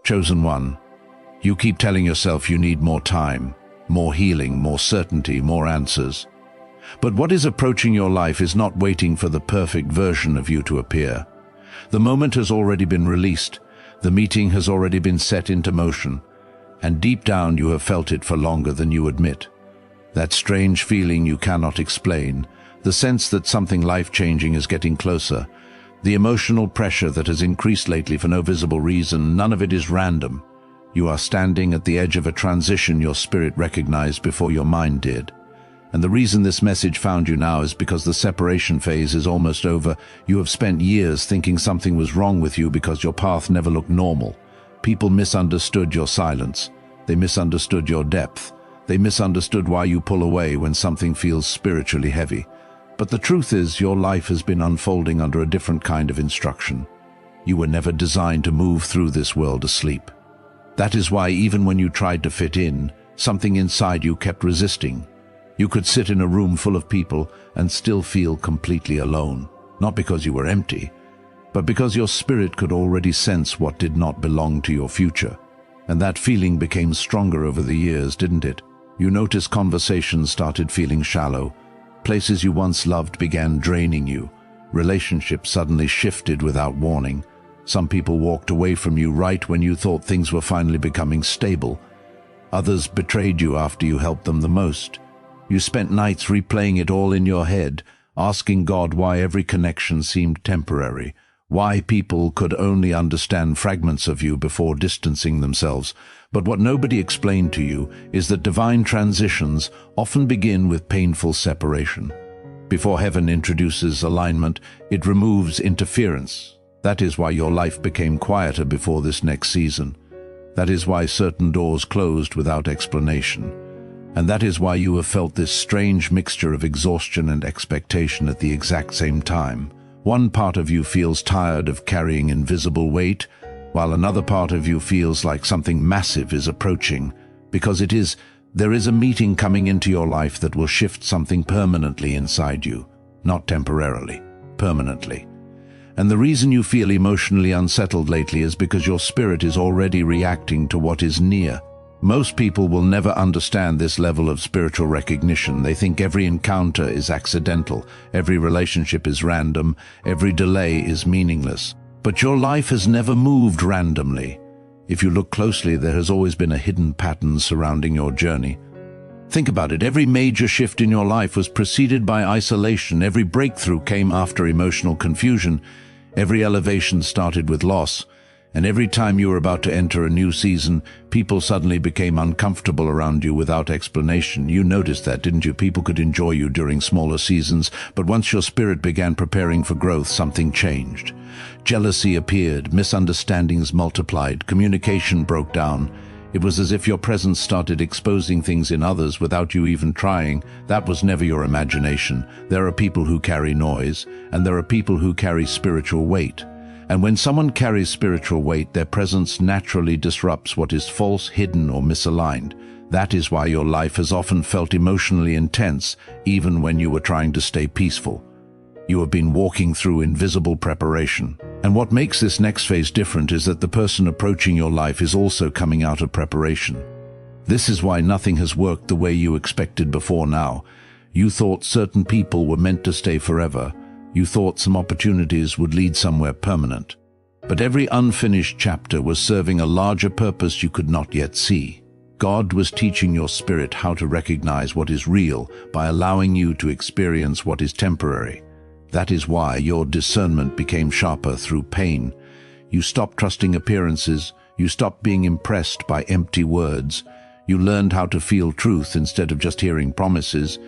Chosen one, you keep telling yourself you need more time, more healing, more certainty, more answers. But what is approaching your life is not waiting for the perfect version of you to appear. The moment has already been released, the meeting has already been set into motion, and deep down you have felt it for longer than you admit. That strange feeling you cannot explain, the sense that something life-changing is getting closer, the emotional pressure that has increased lately for no visible reason, none of it is random. You are standing at the edge of a transition your spirit recognized before your mind did. And the reason this message found you now is because the separation phase is almost over. You have spent years thinking something was wrong with you because your path never looked normal. People misunderstood your silence. They misunderstood your depth. They misunderstood why you pull away when something feels spiritually heavy. But the truth is, your life has been unfolding under a different kind of instruction. You were never designed to move through this world asleep. That is why even when you tried to fit in, something inside you kept resisting. You could sit in a room full of people and still feel completely alone, not because you were empty, but because your spirit could already sense what did not belong to your future. And that feeling became stronger over the years, didn't it? You noticed conversations started feeling shallow. Places you once loved began draining you. Relationships suddenly shifted without warning. Some people walked away from you right when you thought things were finally becoming stable. Others betrayed you after you helped them the most. You spent nights replaying it all in your head, asking God why every connection seemed temporary, why people could only understand fragments of you before distancing themselves. But what nobody explained to you is that divine transitions often begin with painful separation. Before heaven introduces alignment, it removes interference. That is why your life became quieter before this next season. That is why certain doors closed without explanation. And that is why you have felt this strange mixture of exhaustion and expectation at the exact same time. One part of you feels tired of carrying invisible weight, while another part of you feels like something massive is approaching, because there is a meeting coming into your life that will shift something permanently inside you, not temporarily, permanently. And the reason you feel emotionally unsettled lately is because your spirit is already reacting to what is near. Most people will never understand this level of spiritual recognition. They think every encounter is accidental, every relationship is random, every delay is meaningless. But your life has never moved randomly. If you look closely, there has always been a hidden pattern surrounding your journey. Think about it. Every major shift in your life was preceded by isolation. Every breakthrough came after emotional confusion. Every elevation started with loss. And every time you were about to enter a new season, people suddenly became uncomfortable around you without explanation. You noticed that, didn't you? People could enjoy you during smaller seasons, but once your spirit began preparing for growth, something changed. Jealousy appeared, misunderstandings multiplied, communication broke down. It was as if your presence started exposing things in others without you even trying. That was never your imagination. There are people who carry noise, and there are people who carry spiritual weight. And when someone carries spiritual weight, their presence naturally disrupts what is false, hidden, or misaligned. That is why your life has often felt emotionally intense, even when you were trying to stay peaceful. You have been walking through invisible preparation. And what makes this next phase different is that the person approaching your life is also coming out of preparation. This is why nothing has worked the way you expected before now. You thought certain people were meant to stay forever. You thought some opportunities would lead somewhere permanent. But every unfinished chapter was serving a larger purpose you could not yet see. God was teaching your spirit how to recognize what is real by allowing you to experience what is temporary. That is why your discernment became sharper through pain. You stopped trusting appearances. You stopped being impressed by empty words. You learned how to feel truth instead of just hearing promises.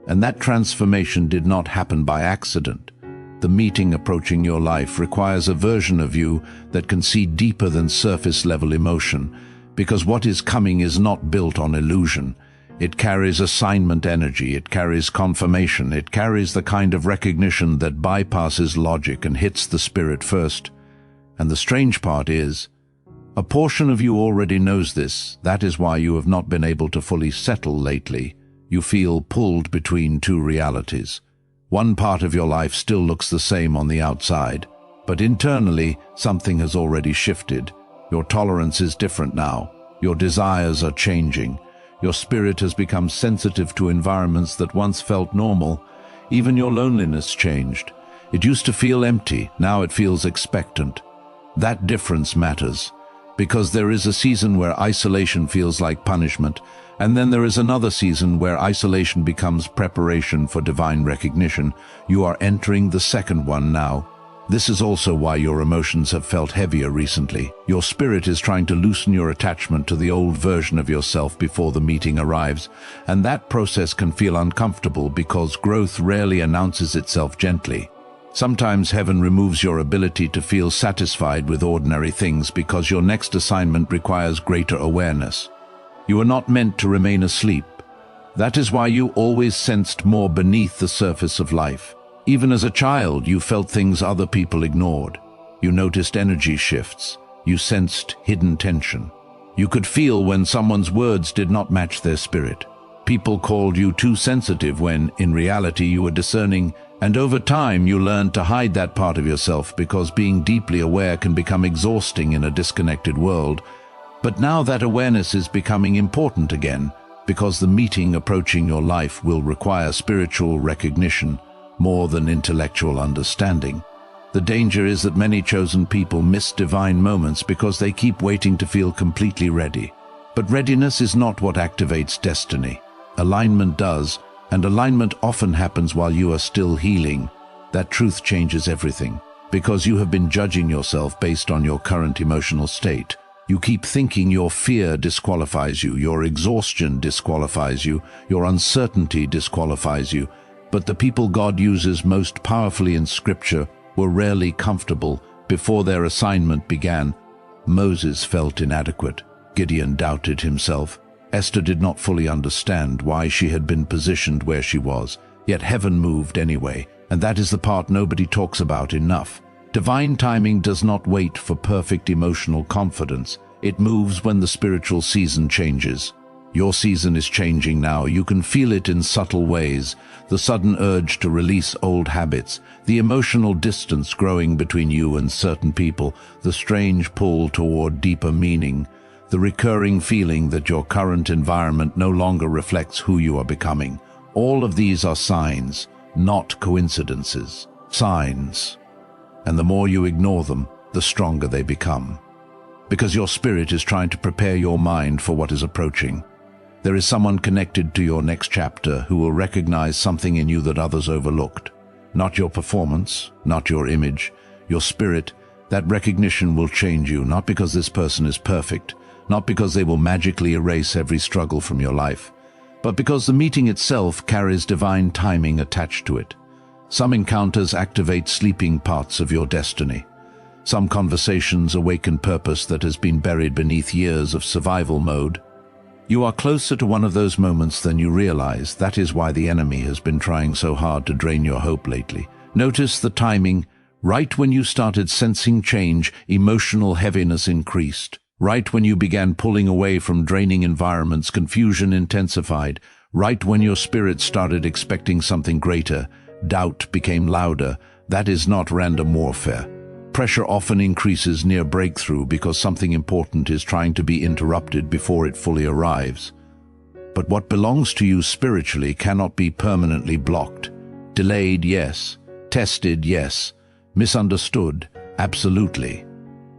And that transformation did not happen by accident. The meeting approaching your life requires a version of you that can see deeper than surface-level emotion, because what is coming is not built on illusion. It carries assignment energy, it carries confirmation, it carries the kind of recognition that bypasses logic and hits the spirit first. And the strange part is, a portion of you already knows this. That is why you have not been able to fully settle lately. You feel pulled between two realities. One part of your life still looks the same on the outside, but internally something has already shifted. Your tolerance is different now. Your desires are changing. Your spirit has become sensitive to environments that once felt normal. Even your loneliness changed. It used to feel empty, now it feels expectant. That difference matters, because there is a season where isolation feels like punishment, and then there is another season where isolation becomes preparation for divine recognition. You are entering the second one now. This is also why your emotions have felt heavier recently. Your spirit is trying to loosen your attachment to the old version of yourself before the meeting arrives, and that process can feel uncomfortable because growth rarely announces itself gently. Sometimes heaven removes your ability to feel satisfied with ordinary things because your next assignment requires greater awareness. You are not meant to remain asleep. That is why you always sensed more beneath the surface of life. Even as a child, you felt things other people ignored. You noticed energy shifts. You sensed hidden tension. You could feel when someone's words did not match their spirit. People called you too sensitive when, in reality, you were discerning, and over time you learned to hide that part of yourself because being deeply aware can become exhausting in a disconnected world. But now that awareness is becoming important again, because the meeting approaching your life will require spiritual recognition more than intellectual understanding. The danger is that many chosen people miss divine moments because they keep waiting to feel completely ready. But readiness is not what activates destiny. Alignment does, and alignment often happens while you are still healing. That truth changes everything. Because you have been judging yourself based on your current emotional state. You keep thinking your fear disqualifies you, your exhaustion disqualifies you, your uncertainty disqualifies you. But the people God uses most powerfully in Scripture were rarely comfortable before their assignment began. Moses felt inadequate. Gideon doubted himself. Esther did not fully understand why she had been positioned where she was, yet heaven moved anyway, and that is the part nobody talks about enough. Divine timing does not wait for perfect emotional confidence. It moves when the spiritual season changes. Your season is changing now. You can feel it in subtle ways. The sudden urge to release old habits, the emotional distance growing between you and certain people, the strange pull toward deeper meaning, the recurring feeling that your current environment no longer reflects who you are becoming. All of these are signs, not coincidences. Signs. And the more you ignore them, the stronger they become. Because your spirit is trying to prepare your mind for what is approaching. There is someone connected to your next chapter who will recognize something in you that others overlooked. Not your performance, not your image, your spirit. That recognition will change you, not because this person is perfect, not because they will magically erase every struggle from your life, but because the meeting itself carries divine timing attached to it. Some encounters activate sleeping parts of your destiny. Some conversations awaken purpose that has been buried beneath years of survival mode. You are closer to one of those moments than you realize. That is why the enemy has been trying so hard to drain your hope lately. Notice the timing. Right when you started sensing change, emotional heaviness increased. Right when you began pulling away from draining environments, confusion intensified. Right when your spirit started expecting something greater, doubt became louder. That is not random warfare. Pressure often increases near breakthrough because something important is trying to be interrupted before it fully arrives. But what belongs to you spiritually cannot be permanently blocked. Delayed, yes. Tested, yes. Misunderstood, absolutely.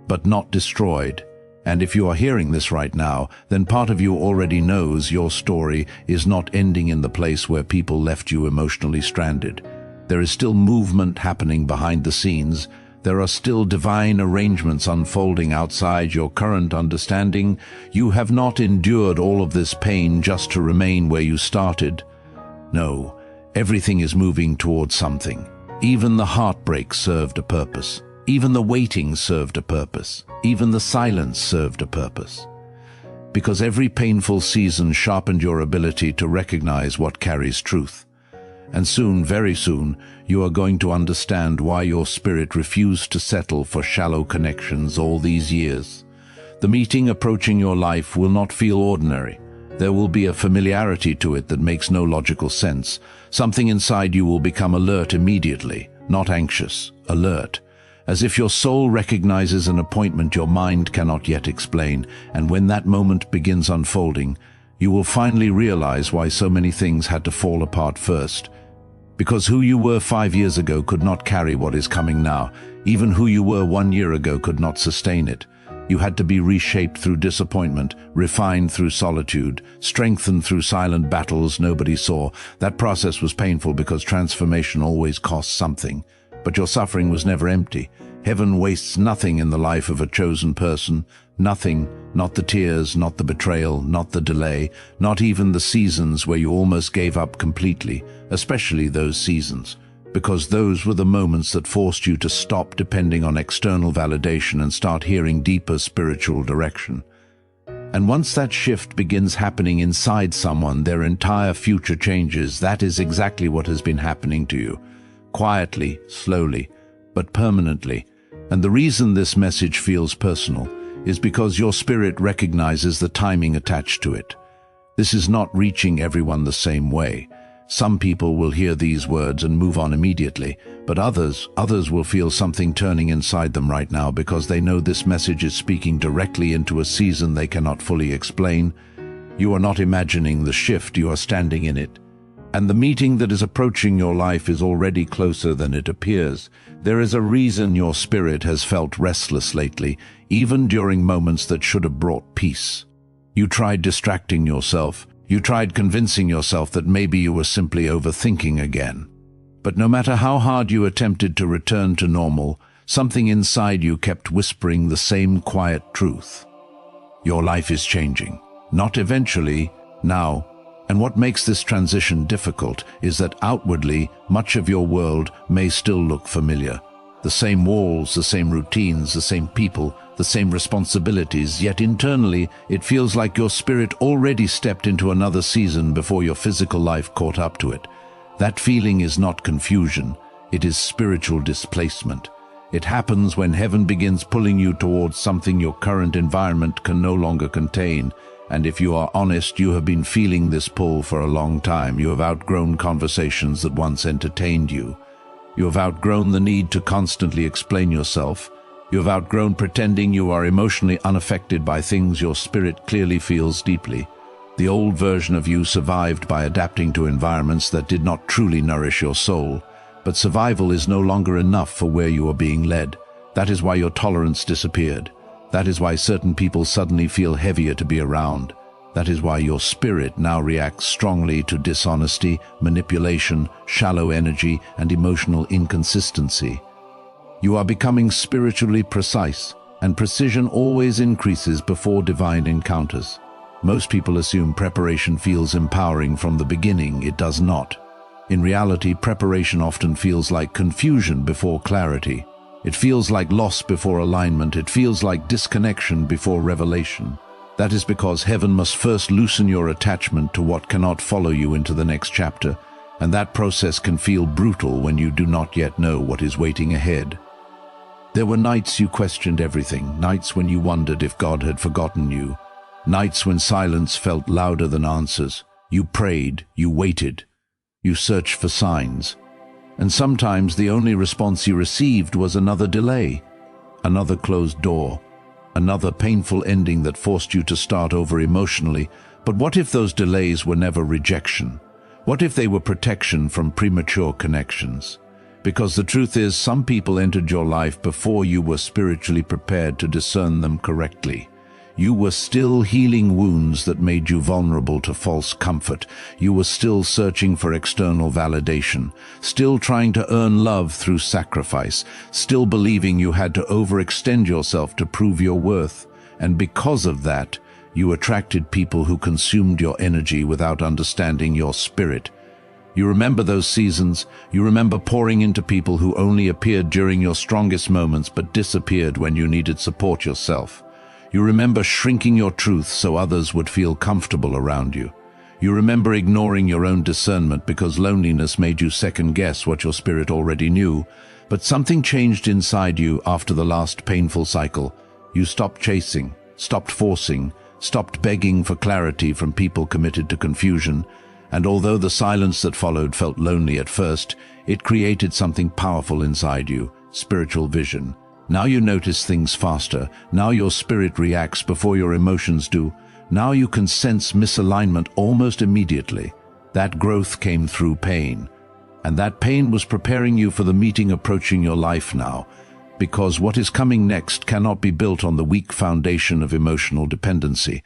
But not destroyed. And if you are hearing this right now, then part of you already knows your story is not ending in the place where people left you emotionally stranded. There is still movement happening behind the scenes. There are still divine arrangements unfolding outside your current understanding. You have not endured all of this pain just to remain where you started. No, everything is moving towards something. Even the heartbreak served a purpose. Even the waiting served a purpose. Even the silence served a purpose. Because every painful season sharpened your ability to recognize what carries truth. And soon, very soon, you are going to understand why your spirit refused to settle for shallow connections all these years. The meeting approaching your life will not feel ordinary. There will be a familiarity to it that makes no logical sense. Something inside you will become alert immediately, not anxious, alert. as if your soul recognizes an appointment your mind cannot yet explain, and when that moment begins unfolding, you will finally realize why so many things had to fall apart first. Because who you were 5 years ago could not carry what is coming now. Even who you were 1 year ago could not sustain it. You had to be reshaped through disappointment, refined through solitude, strengthened through silent battles nobody saw. That process was painful because transformation always costs something. But your suffering was never empty. Heaven wastes nothing in the life of a chosen person. Nothing, not the tears, not the betrayal, not the delay, not even the seasons where you almost gave up completely, especially those seasons, because those were the moments that forced you to stop depending on external validation and start hearing deeper spiritual direction. And once that shift begins happening inside someone, their entire future changes. That is exactly what has been happening to you. Quietly, slowly, but permanently. And the reason this message feels personal is because your spirit recognizes the timing attached to it. This is not reaching everyone the same way. Some people will hear these words and move on immediately, but others will feel something turning inside them right now because they know this message is speaking directly into a season they cannot fully explain. You are not imagining the shift, you are standing in it. And the meeting that is approaching your life is already closer than it appears. There is a reason your spirit has felt restless lately, even during moments that should have brought peace. You tried distracting yourself. You tried convincing yourself that maybe you were simply overthinking again. But no matter how hard you attempted to return to normal, something inside you kept whispering the same quiet truth. Your life is changing. Not eventually, now. And what makes this transition difficult is that outwardly, much of your world may still look familiar. The same walls, the same routines, the same people, the same responsibilities, yet internally, it feels like your spirit already stepped into another season before your physical life caught up to it. That feeling is not confusion, it is spiritual displacement. It happens when heaven begins pulling you towards something your current environment can no longer contain. And if you are honest, you have been feeling this pull for a long time. You have outgrown conversations that once entertained you. You have outgrown the need to constantly explain yourself. You have outgrown pretending you are emotionally unaffected by things your spirit clearly feels deeply. The old version of you survived by adapting to environments that did not truly nourish your soul. But survival is no longer enough for where you are being led. That is why your tolerance disappeared. That is why certain people suddenly feel heavier to be around. That is why your spirit now reacts strongly to dishonesty, manipulation, shallow energy, and emotional inconsistency. You are becoming spiritually precise, and precision always increases before divine encounters. Most people assume preparation feels empowering from the beginning. It does not. In reality, preparation often feels like confusion before clarity. It feels like loss before alignment. It feels like disconnection before revelation. That is because heaven must first loosen your attachment to what cannot follow you into the next chapter, and that process can feel brutal when you do not yet know what is waiting ahead. There were nights you questioned everything, nights when you wondered if God had forgotten you, nights when silence felt louder than answers. You prayed, you waited, you searched for signs. And sometimes the only response you received was another delay, another closed door, another painful ending that forced you to start over emotionally. But what if those delays were never rejection? What if they were protection from premature connections? Because the truth is, some people entered your life before you were spiritually prepared to discern them correctly. You were still healing wounds that made you vulnerable to false comfort. You were still searching for external validation, still trying to earn love through sacrifice, still believing you had to overextend yourself to prove your worth. And because of that, you attracted people who consumed your energy without understanding your spirit. You remember those seasons. You remember pouring into people who only appeared during your strongest moments but disappeared when you needed support yourself. You remember shrinking your truth so others would feel comfortable around you. You remember ignoring your own discernment because loneliness made you second-guess what your spirit already knew. But something changed inside you after the last painful cycle. You stopped chasing, stopped forcing, stopped begging for clarity from people committed to confusion. And although the silence that followed felt lonely at first, it created something powerful inside you. spiritual vision. Now you notice things faster. Now your spirit reacts before your emotions do. Now you can sense misalignment almost immediately. That growth came through pain. And that pain was preparing you for the meeting approaching your life now. Because what is coming next cannot be built on the weak foundation of emotional dependency.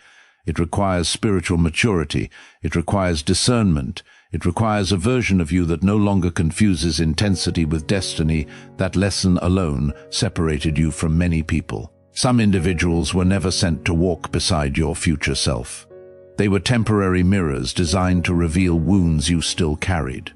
It requires spiritual maturity. It requires discernment. It requires a version of you that no longer confuses intensity with destiny. That lesson alone separated you from many people. Some individuals were never sent to walk beside your future self. They were temporary mirrors designed to reveal wounds you still carried.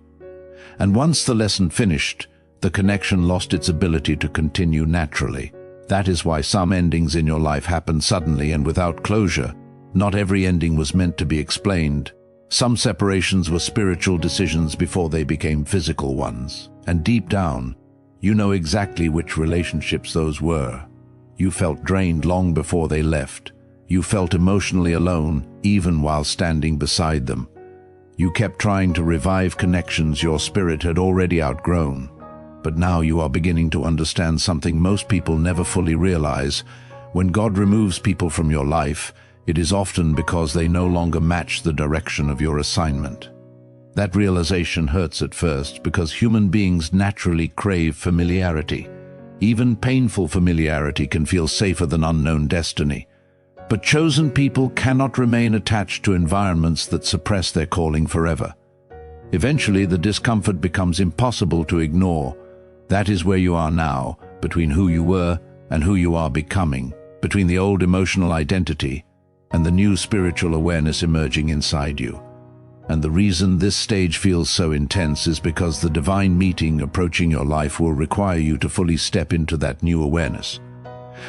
And once the lesson finished, the connection lost its ability to continue naturally. That is why some endings in your life happen suddenly and without closure. Not every ending was meant to be explained. Some separations were spiritual decisions before they became physical ones. And deep down, you know exactly which relationships those were. You felt drained long before they left. You felt emotionally alone, even while standing beside them. You kept trying to revive connections your spirit had already outgrown. But now you are beginning to understand something most people never fully realize. When God removes people from your life, it is often because they no longer match the direction of your assignment. That realization hurts at first because human beings naturally crave familiarity. Even painful familiarity can feel safer than unknown destiny. But chosen people cannot remain attached to environments that suppress their calling forever. Eventually, the discomfort becomes impossible to ignore. That is where you are now, between who you were and who you are becoming, between the old emotional identity and the new spiritual awareness emerging inside you. And the reason this stage feels so intense is because the divine meeting approaching your life will require you to fully step into that new awareness.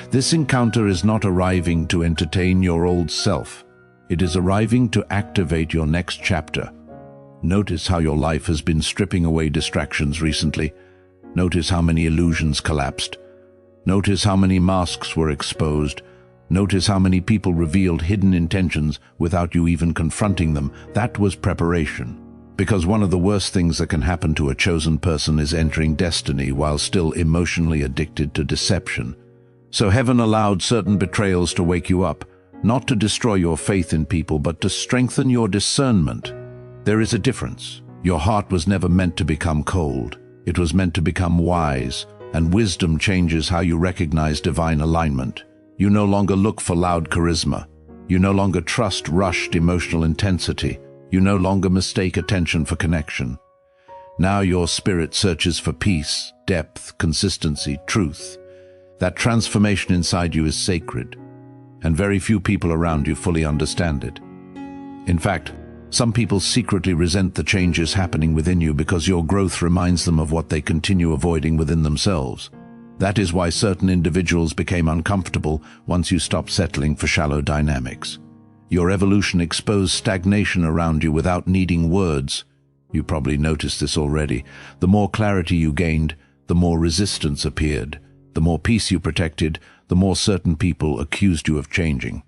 This encounter is not arriving to entertain your old self. It is arriving to activate your next chapter. Notice how your life has been stripping away distractions recently. Notice how many illusions collapsed. Notice how many masks were exposed. Notice how many people revealed hidden intentions without you even confronting them. That was preparation. Because one of the worst things that can happen to a chosen person is entering destiny while still emotionally addicted to deception. So heaven allowed certain betrayals to wake you up, not to destroy your faith in people, but to strengthen your discernment. There is a difference. Your heart was never meant to become cold. It was meant to become wise, and wisdom changes how you recognize divine alignment. You no longer look for loud charisma. You no longer trust rushed emotional intensity. You no longer mistake attention for connection. Now your spirit searches for peace, depth, consistency, truth. That transformation inside you is sacred, and very few people around you fully understand it. In fact, some people secretly resent the changes happening within you because your growth reminds them of what they continue avoiding within themselves. That is why certain individuals became uncomfortable once you stopped settling for shallow dynamics. Your evolution exposed stagnation around you without needing words. You probably noticed this already. The more clarity you gained, the more resistance appeared. The more peace you protected, the more certain people accused you of changing.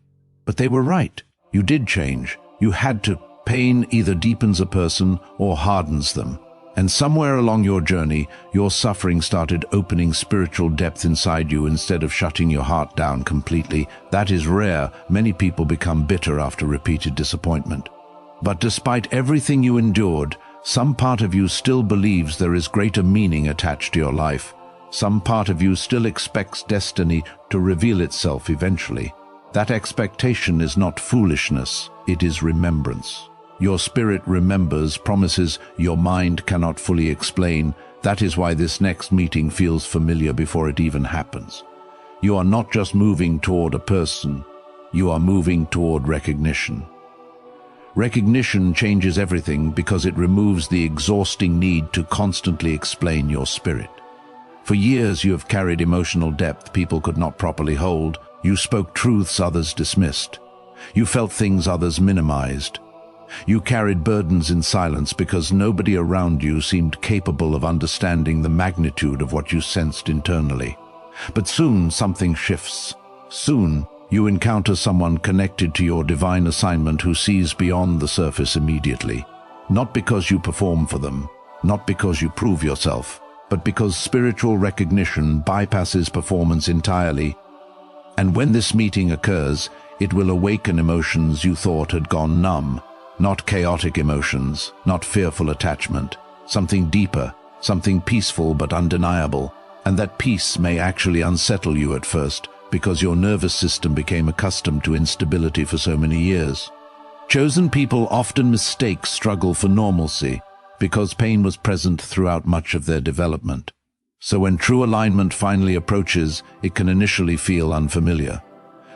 But they were right. You did change. You had to. Pain either deepens a person or hardens them. And somewhere along your journey, your suffering started opening spiritual depth inside you instead of shutting your heart down completely. That is rare. Many people become bitter after repeated disappointment. But despite everything you endured, some part of you still believes there is greater meaning attached to your life. Some part of you still expects destiny to reveal itself eventually. That expectation is not foolishness, it is remembrance. Your spirit remembers promises your mind cannot fully explain. That is why this next meeting feels familiar before it even happens. You are not just moving toward a person, you are moving toward recognition. Recognition changes everything because it removes the exhausting need to constantly explain your spirit. For years you have carried emotional depth people could not properly hold. You spoke truths others dismissed. You felt things others minimized. You carried burdens in silence because nobody around you seemed capable of understanding the magnitude of what you sensed internally. But soon something shifts. Soon you encounter someone connected to your divine assignment who sees beyond the surface immediately. Not because you perform for them, not because you prove yourself, but because spiritual recognition bypasses performance entirely. And when this meeting occurs, it will awaken emotions you thought had gone numb. Not chaotic emotions, not fearful attachment, something deeper, something peaceful but undeniable. And that peace may actually unsettle you at first, because your nervous system became accustomed to instability for so many years. Chosen people often mistake struggle for normalcy, because pain was present throughout much of their development. So when true alignment finally approaches, it can initially feel unfamiliar.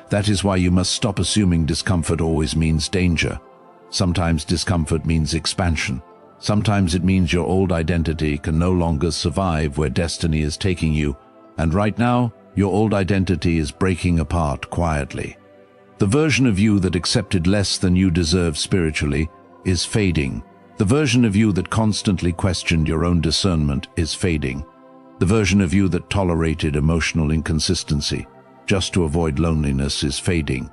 That is why you must stop assuming discomfort always means danger. Sometimes discomfort means expansion. Sometimes it means your old identity can no longer survive where destiny is taking you. And right now, your old identity is breaking apart quietly. The version of you that accepted less than you deserve spiritually is fading. The version of you that constantly questioned your own discernment is fading. The version of you that tolerated emotional inconsistency just to avoid loneliness is fading.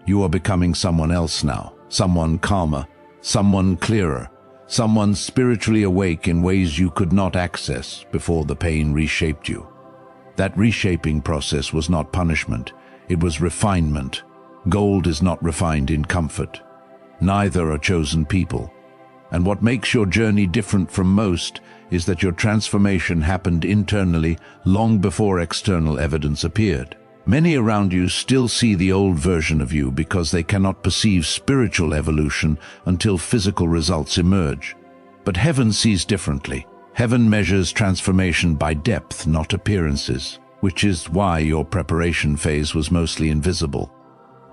You are becoming someone else now, someone calmer, someone clearer, someone spiritually awake in ways you could not access before the pain reshaped you. That reshaping process was not punishment, it was refinement. Gold is not refined in comfort. Neither are chosen people. And what makes your journey different from most is that your transformation happened internally long before external evidence appeared. Many around you still see the old version of you because they cannot perceive spiritual evolution until physical results emerge. But heaven sees differently. Heaven measures transformation by depth, not appearances, which is why your preparation phase was mostly invisible.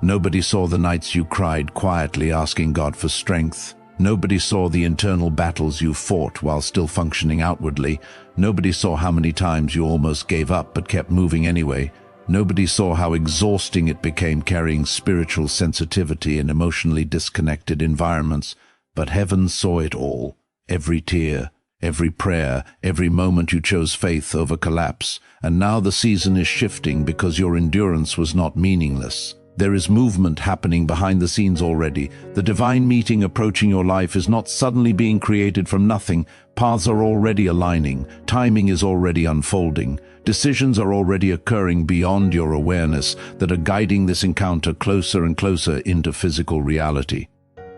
Nobody saw the nights you cried quietly asking God for strength. Nobody saw the internal battles you fought while still functioning outwardly. Nobody saw how many times you almost gave up but kept moving anyway. Nobody saw how exhausting it became carrying spiritual sensitivity in emotionally disconnected environments. But heaven saw it all. Every tear, every prayer, every moment you chose faith over collapse. And now the season is shifting because your endurance was not meaningless. There is movement happening behind the scenes already. The divine meeting approaching your life is not suddenly being created from nothing. Paths are already aligning. Timing is already unfolding. Decisions are already occurring beyond your awareness that are guiding this encounter closer and closer into physical reality.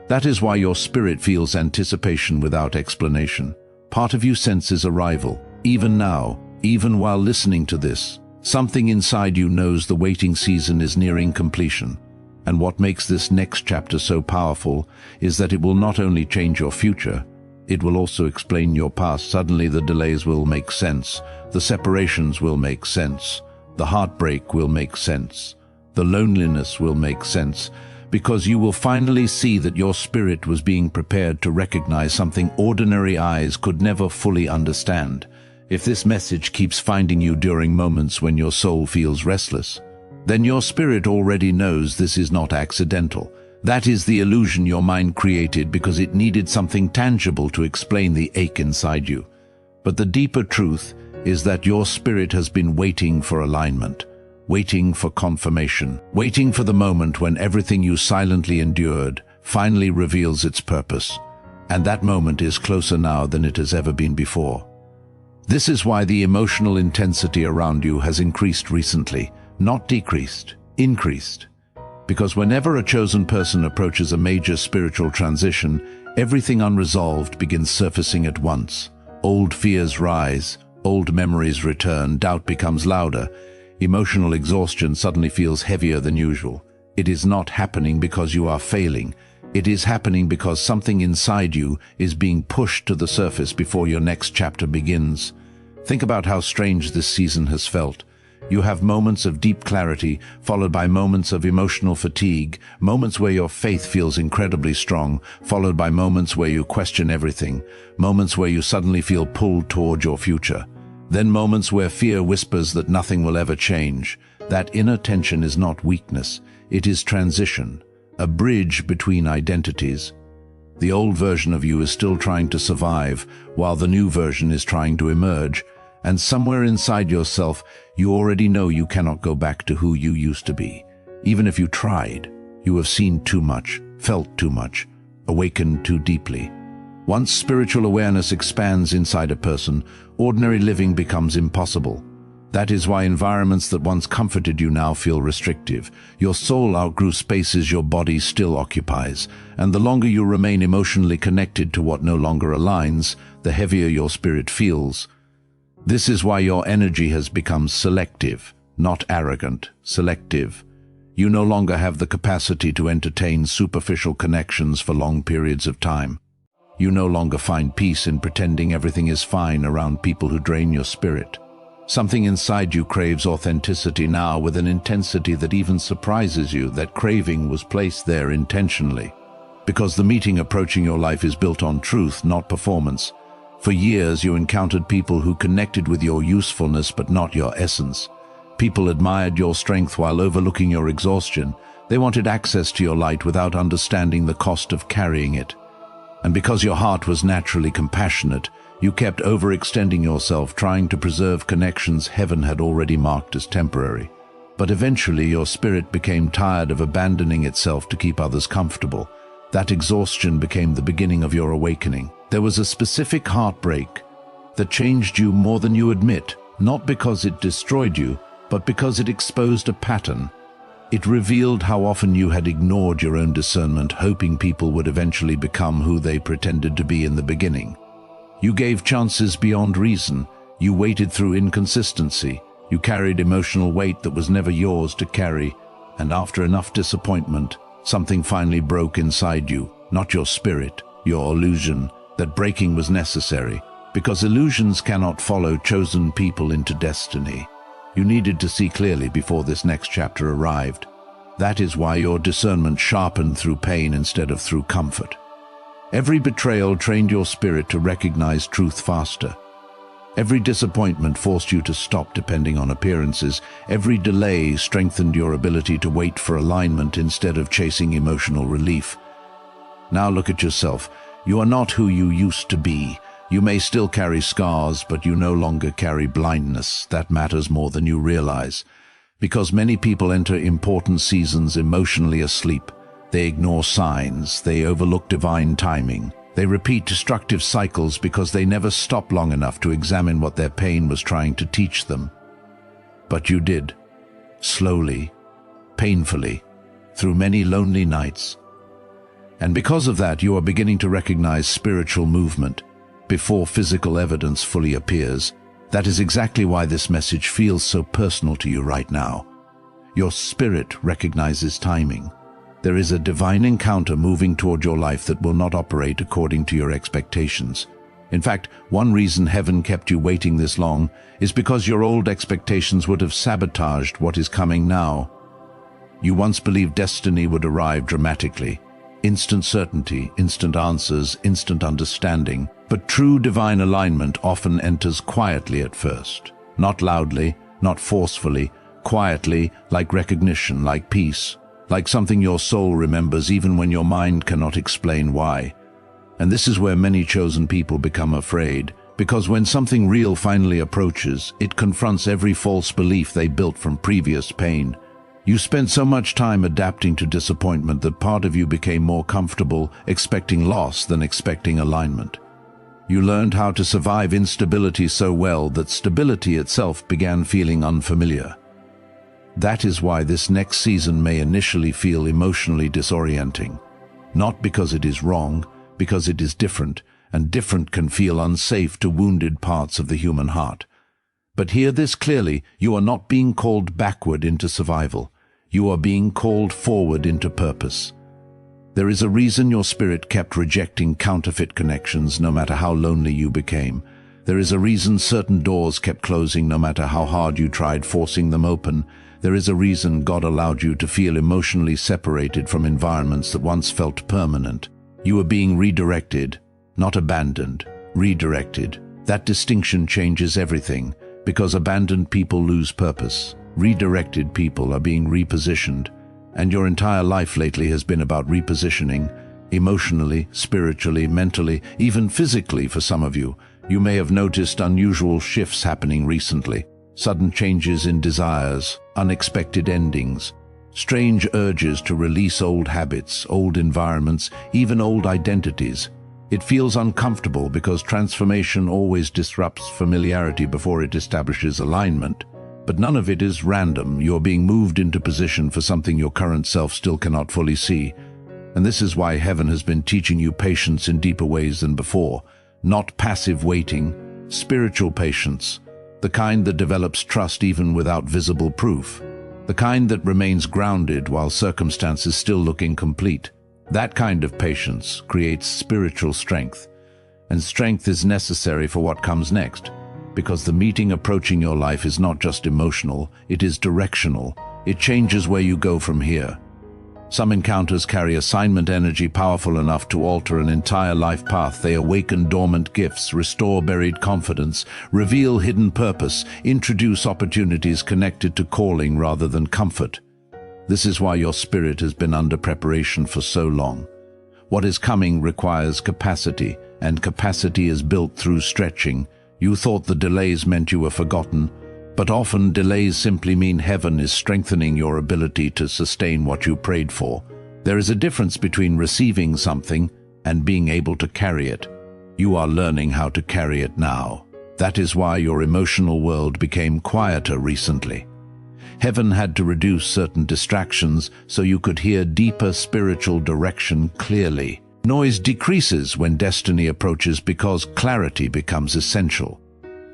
That is why your spirit feels anticipation without explanation. Part of you senses arrival. Even now, even while listening to this, something inside you knows the waiting season is nearing completion. And what makes this next chapter so powerful is that it will not only change your future, it will also explain your past. Suddenly the delays will make sense, the separations will make sense, the heartbreak will make sense, the loneliness will make sense, because you will finally see that your spirit was being prepared to recognize something ordinary eyes could never fully understand. If this message keeps finding you during moments when your soul feels restless, then your spirit already knows this is not accidental. That is the illusion your mind created because it needed something tangible to explain the ache inside you. But the deeper truth is that your spirit has been waiting for alignment, waiting for confirmation, waiting for the moment when everything you silently endured finally reveals its purpose. And that moment is closer now than it has ever been before. This is why the emotional intensity around you has increased recently, not decreased, increased. Because whenever a chosen person approaches a major spiritual transition, everything unresolved begins surfacing at once. Old fears rise, old memories return, doubt becomes louder. Emotional exhaustion suddenly feels heavier than usual. It is not happening because you are failing. It is happening because something inside you is being pushed to the surface before your next chapter begins. Think about how strange this season has felt. You have moments of deep clarity, followed by moments of emotional fatigue, moments where your faith feels incredibly strong, followed by moments where you question everything, moments where you suddenly feel pulled toward your future. Then moments where fear whispers that nothing will ever change. That inner tension is not weakness, it is transition. A bridge between identities. The old version of you is still trying to survive, while the new version is trying to emerge. And somewhere inside yourself, you already know you cannot go back to who you used to be. Even if you tried, you have seen too much, felt too much, awakened too deeply. Once spiritual awareness expands inside a person, ordinary living becomes impossible. That is why environments that once comforted you now feel restrictive. Your soul outgrew spaces your body still occupies, and the longer you remain emotionally connected to what no longer aligns, the heavier your spirit feels. This is why your energy has become selective, not arrogant, selective. You no longer have the capacity to entertain superficial connections for long periods of time. You no longer find peace in pretending everything is fine around people who drain your spirit. Something inside you craves authenticity now with an intensity that even surprises you. That craving was placed there intentionally, because the meeting approaching your life is built on truth, not performance. For years you encountered people who connected with your usefulness but not your essence. People admired your strength while overlooking your exhaustion. They wanted access to your light without understanding the cost of carrying it. And because your heart was naturally compassionate, you kept overextending yourself, trying to preserve connections heaven had already marked as temporary. But eventually your spirit became tired of abandoning itself to keep others comfortable. That exhaustion became the beginning of your awakening. There was a specific heartbreak that changed you more than you admit, not because it destroyed you, but because it exposed a pattern. It revealed how often you had ignored your own discernment, hoping people would eventually become who they pretended to be in the beginning. You gave chances beyond reason. You waited through inconsistency. You carried emotional weight that was never yours to carry. And after enough disappointment, something finally broke inside you. Not your spirit, your illusion. That breaking was necessary, because illusions cannot follow chosen people into destiny. You needed to see clearly before this next chapter arrived. That is why your discernment sharpened through pain instead of through comfort. Every betrayal trained your spirit to recognize truth faster. Every disappointment forced you to stop depending on appearances. Every delay strengthened your ability to wait for alignment instead of chasing emotional relief. Now look at yourself. You are not who you used to be. You may still carry scars, but you no longer carry blindness. That matters more than you realize. Because many people enter important seasons emotionally asleep. They ignore signs. They overlook divine timing. They repeat destructive cycles because they never stop long enough to examine what their pain was trying to teach them. But you did. Slowly, painfully, through many lonely nights. And because of that, you are beginning to recognize spiritual movement before physical evidence fully appears. That is exactly why this message feels so personal to you right now. Your spirit recognizes timing. There is a divine encounter moving toward your life that will not operate according to your expectations. In fact, one reason heaven kept you waiting this long is because your old expectations would have sabotaged what is coming now. You once believed destiny would arrive dramatically. Instant certainty, instant answers, instant understanding. But true divine alignment often enters quietly at first. Not loudly, not forcefully, quietly, like recognition, like peace, like something your soul remembers even when your mind cannot explain why. And this is where many chosen people become afraid, because when something real finally approaches, it confronts every false belief they built from previous pain. You spent so much time adapting to disappointment that part of you became more comfortable expecting loss than expecting alignment. You learned how to survive instability so well that stability itself began feeling unfamiliar. That is why this next season may initially feel emotionally disorienting. Not because it is wrong, because it is different, and different can feel unsafe to wounded parts of the human heart. But hear this clearly, you are not being called backward into survival. You are being called forward into purpose. There is a reason your spirit kept rejecting counterfeit connections no matter how lonely you became. There is a reason certain doors kept closing no matter how hard you tried forcing them open. There is a reason God allowed you to feel emotionally separated from environments that once felt permanent. You were being redirected, not abandoned, redirected. That distinction changes everything, because abandoned people lose purpose. Redirected people are being repositioned. And your entire life lately has been about repositioning, emotionally, spiritually, mentally, even physically for some of you. You may have noticed unusual shifts happening recently. Sudden changes in desires, unexpected endings, strange urges to release old habits, old environments, even old identities. It feels uncomfortable because transformation always disrupts familiarity before it establishes alignment. But none of it is random. You're being moved into position for something your current self still cannot fully see. And this is why heaven has been teaching you patience in deeper ways than before. Not passive waiting, spiritual patience. The kind that develops trust even without visible proof. The kind that remains grounded while circumstances still look incomplete. That kind of patience creates spiritual strength. And strength is necessary for what comes next. Because the meeting approaching your life is not just emotional, it is directional. It changes where you go from here. Some encounters carry assignment energy powerful enough to alter an entire life path. They awaken dormant gifts, restore buried confidence, reveal hidden purpose, introduce opportunities connected to calling rather than comfort. This is why your spirit has been under preparation for so long. What is coming requires capacity, and capacity is built through stretching. You thought the delays meant you were forgotten, but often delays simply mean heaven is strengthening your ability to sustain what you prayed for. There is a difference between receiving something and being able to carry it. You are learning how to carry it now. That is why your emotional world became quieter recently. Heaven had to reduce certain distractions so you could hear deeper spiritual direction clearly. Noise decreases when destiny approaches because clarity becomes essential.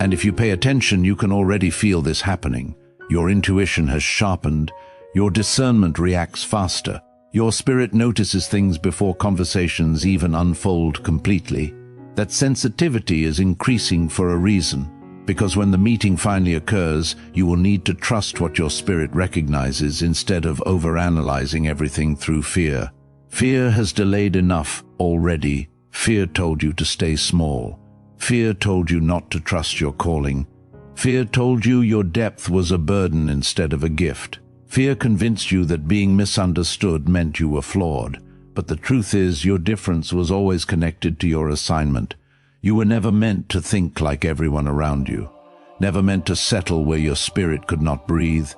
And if you pay attention, you can already feel this happening. Your intuition has sharpened, your discernment reacts faster, your spirit notices things before conversations even unfold completely. That sensitivity is increasing for a reason, because when the meeting finally occurs, you will need to trust what your spirit recognizes instead of overanalyzing everything through fear. Fear has delayed enough already. Fear told you to stay small. Fear told you not to trust your calling. Fear told you your depth was a burden instead of a gift. Fear convinced you that being misunderstood meant you were flawed. But the truth is, your difference was always connected to your assignment. You were never meant to think like everyone around you. Never meant to settle where your spirit could not breathe.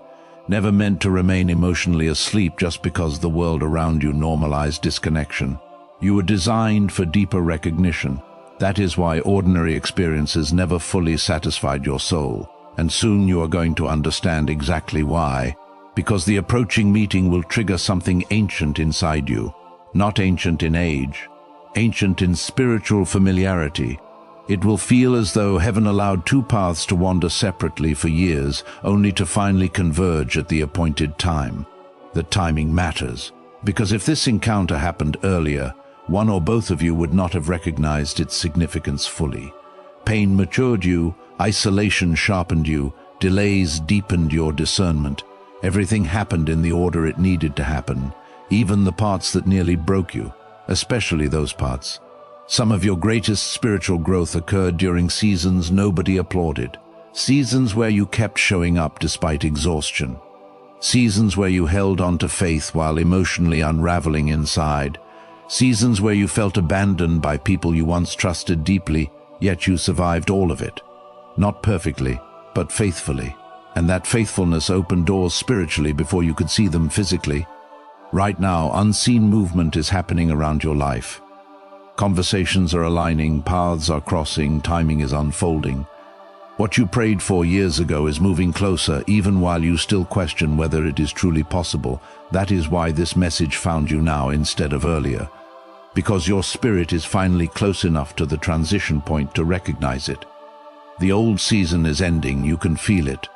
Never meant to remain emotionally asleep just because the world around you normalized disconnection. You were designed for deeper recognition. That is why ordinary experiences never fully satisfied your soul. And soon you are going to understand exactly why. Because the approaching meeting will trigger something ancient inside you. Not ancient in age, ancient in spiritual familiarity. It will feel as though heaven allowed two paths to wander separately for years, only to finally converge at the appointed time. The timing matters, because if this encounter happened earlier, one or both of you would not have recognized its significance fully. Pain matured you, isolation sharpened you, delays deepened your discernment. Everything happened in the order it needed to happen, even the parts that nearly broke you, especially those parts. Some of your greatest spiritual growth occurred during seasons nobody applauded. Seasons where you kept showing up despite exhaustion. Seasons where you held on to faith while emotionally unraveling inside. Seasons where you felt abandoned by people you once trusted deeply, yet you survived all of it. Not perfectly, but faithfully. And that faithfulness opened doors spiritually before you could see them physically. Right now, unseen movement is happening around your life. Conversations are aligning, paths are crossing, timing is unfolding. What you prayed for years ago is moving closer, even while you still question whether it is truly possible. That is why this message found you now instead of earlier. Because your spirit is finally close enough to the transition point to recognize it. The old season is ending, you can feel it.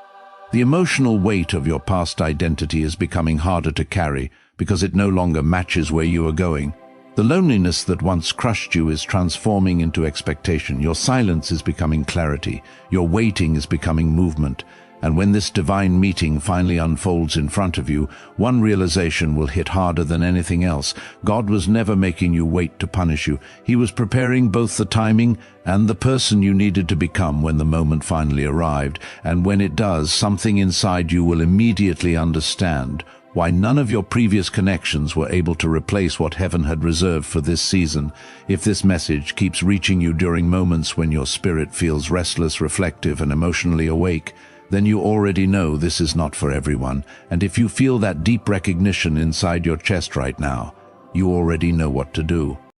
The emotional weight of your past identity is becoming harder to carry because it no longer matches where you are going. The loneliness that once crushed you is transforming into expectation. Your silence is becoming clarity. Your waiting is becoming movement. And when this divine meeting finally unfolds in front of you, one realization will hit harder than anything else. God was never making you wait to punish you. He was preparing both the timing and the person you needed to become when the moment finally arrived. And when it does, something inside you will immediately understand why none of your previous connections were able to replace what heaven had reserved for this season. If this message keeps reaching you during moments when your spirit feels restless, reflective, and emotionally awake, then you already know this is not for everyone. And if you feel that deep recognition inside your chest right now, you already know what to do.